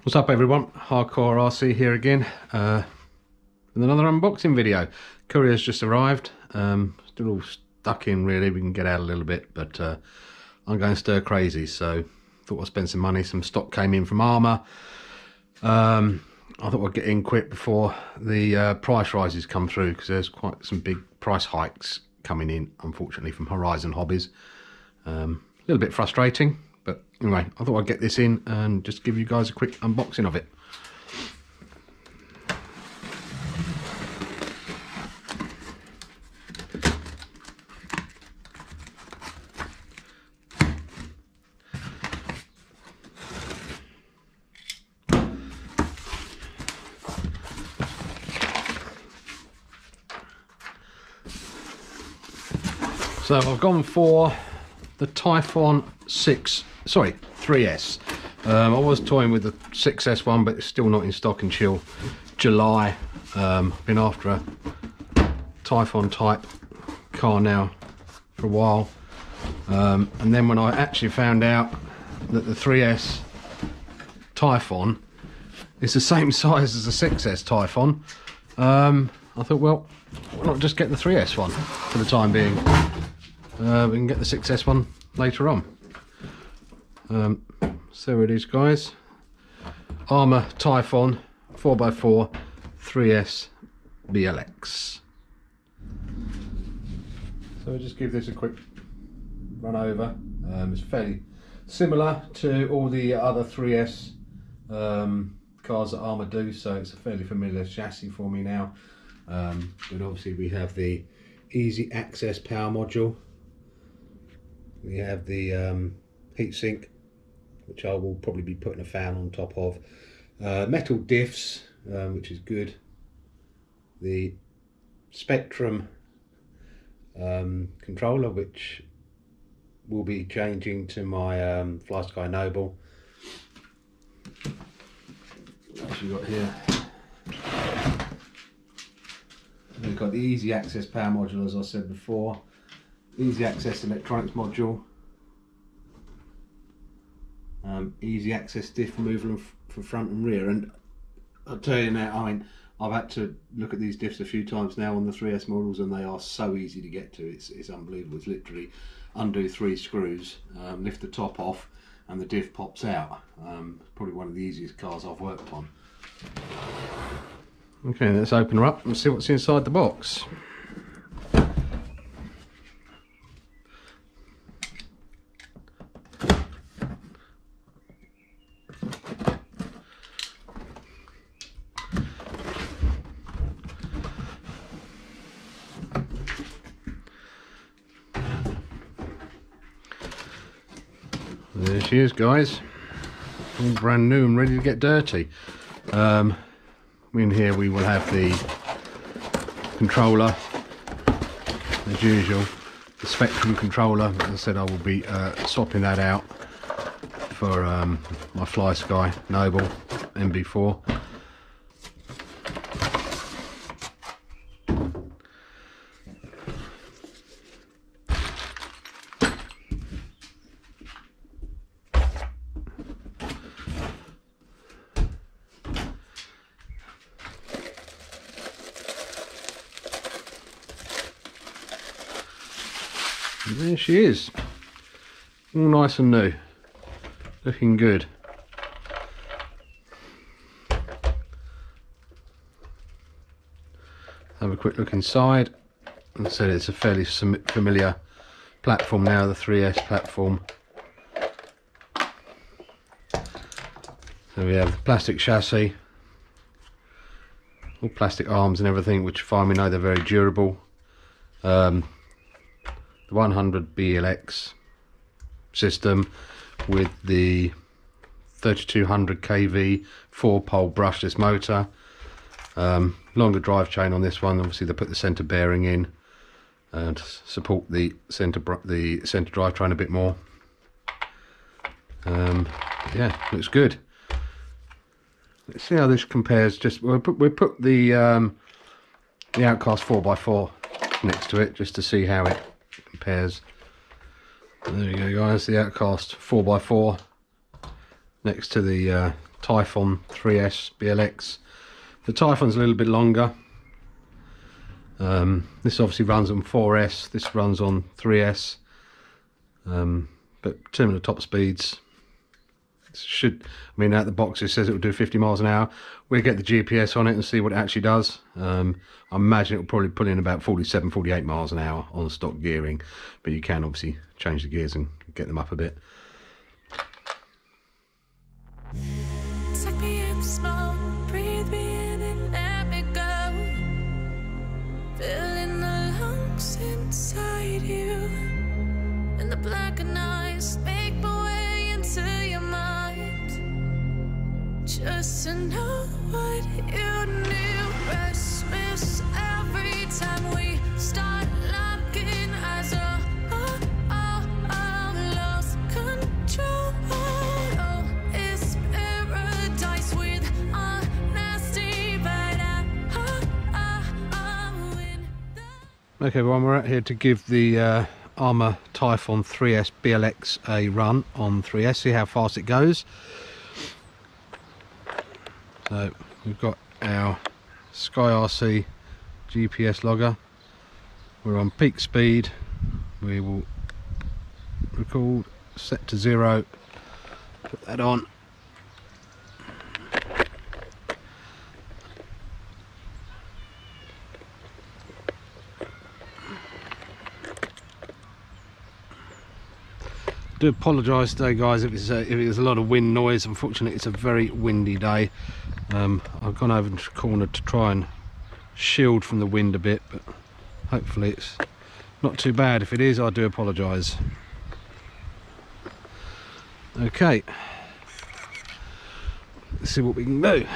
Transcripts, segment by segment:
What's up everyone, Hardcore RC here again with another unboxing video. Courier's just arrived, still all stuck in really, we can get out a little bit, but I'm going stir crazy, so thought I'd spend some money. Some stock came in from Arrma. I thought I'd get in quick before the price rises come through, because there's quite some big price hikes coming in, unfortunately, from Horizon Hobbies. A little bit frustrating. But anyway, I thought I'd get this in and just give you guys a quick unboxing of it. So I've gone for the Typhon 3S. I was toying with the 6S one, but it's still not in stock until July. Been after a Typhon type car now for a while, and then when I actually found out that the 3S Typhon is the same size as the 6S Typhon, I thought, well, why not just get the 3S one for the time being? We can get the 6S one later on. So it is, guys. Arrma Typhon 4x4 3S BLX. So we'll just give this a quick run over. It's fairly similar to all the other 3S cars that Arrma do, so it's a fairly familiar chassis for me now. But obviously we have the easy access power module. We have the heatsink, which I will probably be putting a fan on top of. Metal diffs, which is good. The Spectrum controller, which will be changing to my Flysky Noble. What else we got here? We've got the easy access power module, as I said before. Easy access electronics module. Easy access diff removal for front and rear, and I'll tell you now, I mean, I've had to look at these diffs a few times now on the 3S models, and they are so easy to get to. It's unbelievable. It's literally undo 3 screws, lift the top off, and the diff pops out. Probably one of the easiest cars I've worked on. Okay, let's open her up and see what's inside the box. There she is, guys, all brand new and ready to get dirty. In here we will have the controller, as usual, the Spectrum controller. As I said, I will be swapping that out for my Flysky Noble NB4. And there she is, all nice and new, looking good. Have a quick look inside. As I said, it's a fairly familiar platform now, the 3S platform. So we have the plastic chassis, all plastic arms and everything, which fine, we know they're very durable. The 100 BLX system with the 3200 kV 4-pole brushless motor. Longer drive chain on this one. Obviously they put the centre bearing in to support the centre drivetrain a bit more. Yeah, looks good. Let's see how this compares. Just we'll put the Outcast 4x4 next to it just to see how it compares. There you go, guys, the Outcast 4x4 next to the Typhon 3S BLX. The Typhon's a little bit longer. This obviously runs on 4S, this runs on 3S, but similar top speeds. Should, I mean, out the box it says it will do 50 miles an hour. We'll get the GPS on it and see what it actually does. I imagine it will probably put in about 47, 48 miles an hour on stock gearing, but you can obviously change the gears and get them up a bit. Suck me in smoke, breathe me in and let me go. Filling the lungs inside you, and the blackened eyes make my way into your mind. Just to know what you knew. Restless every time we start locking eyes. Lost control. Okay, everyone, we're out here to give the Arrma Typhon 3S BLX a run on 3S, see how fast it goes. So we've got our Sky RC GPS logger. We're on peak speed. We will record, set to 0, put that on. I do apologise today, guys, if there's a lot of wind noise. Unfortunately, it's a very windy day. I've gone over to the corner to try and shield from the wind a bit, but hopefully it's not too bad. If it is, I do apologise. Okay, let's see what we can do.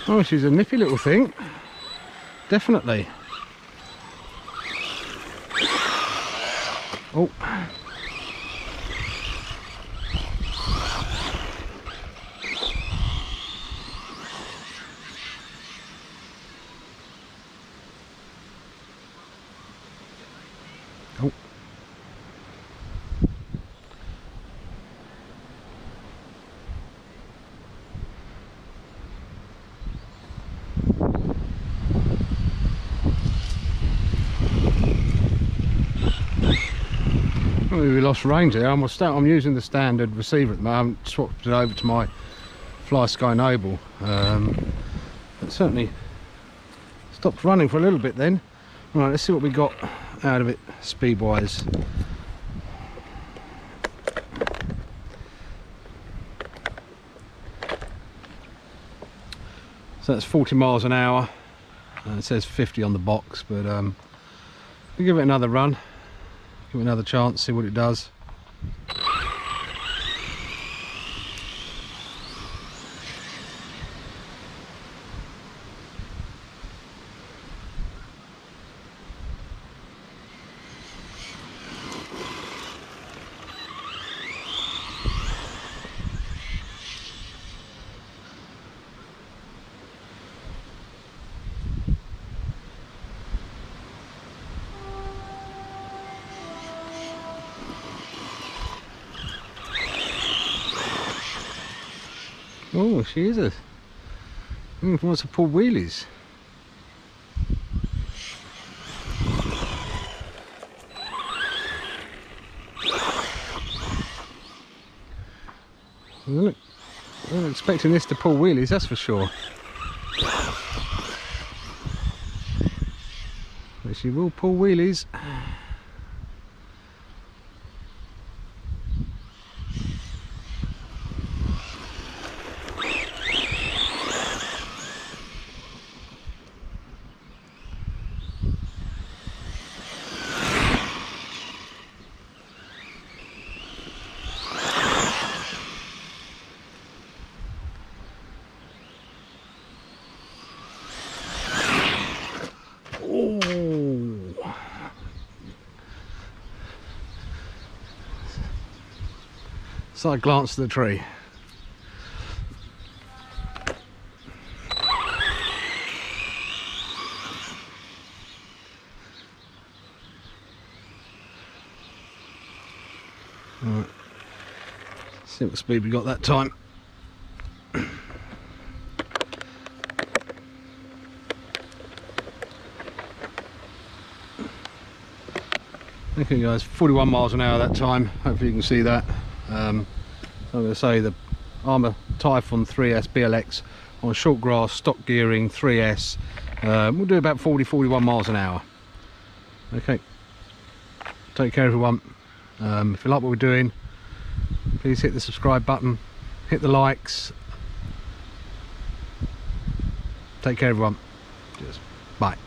Oh, she's a nippy little thing, definitely. Oh. Oh. We lost range there. I'm using the standard receiver at the moment. I haven't swapped it over to my Flysky Noble. It certainly stopped running for a little bit then. Right, let's see what we got out of it speed wise. So that's 40 miles an hour. It says 50 on the box, but we'll give it another run. Give it another chance, see what it does. Oh, she is wants to pull wheelies. Look, I wasn't expecting this to pull wheelies, that's for sure. But she will pull wheelies. side glance at the tree. Right. See what speed we got that time. Okay guys, 41 miles an hour that time. Hopefully you can see that. I'm going to say the Arrma Typhon 3S BLX on short grass, stock gearing 3S. We'll do about 40-41 miles an hour. Okay, take care everyone. If you like what we're doing, please hit the subscribe button, hit the likes. Take care everyone. Cheers. Bye.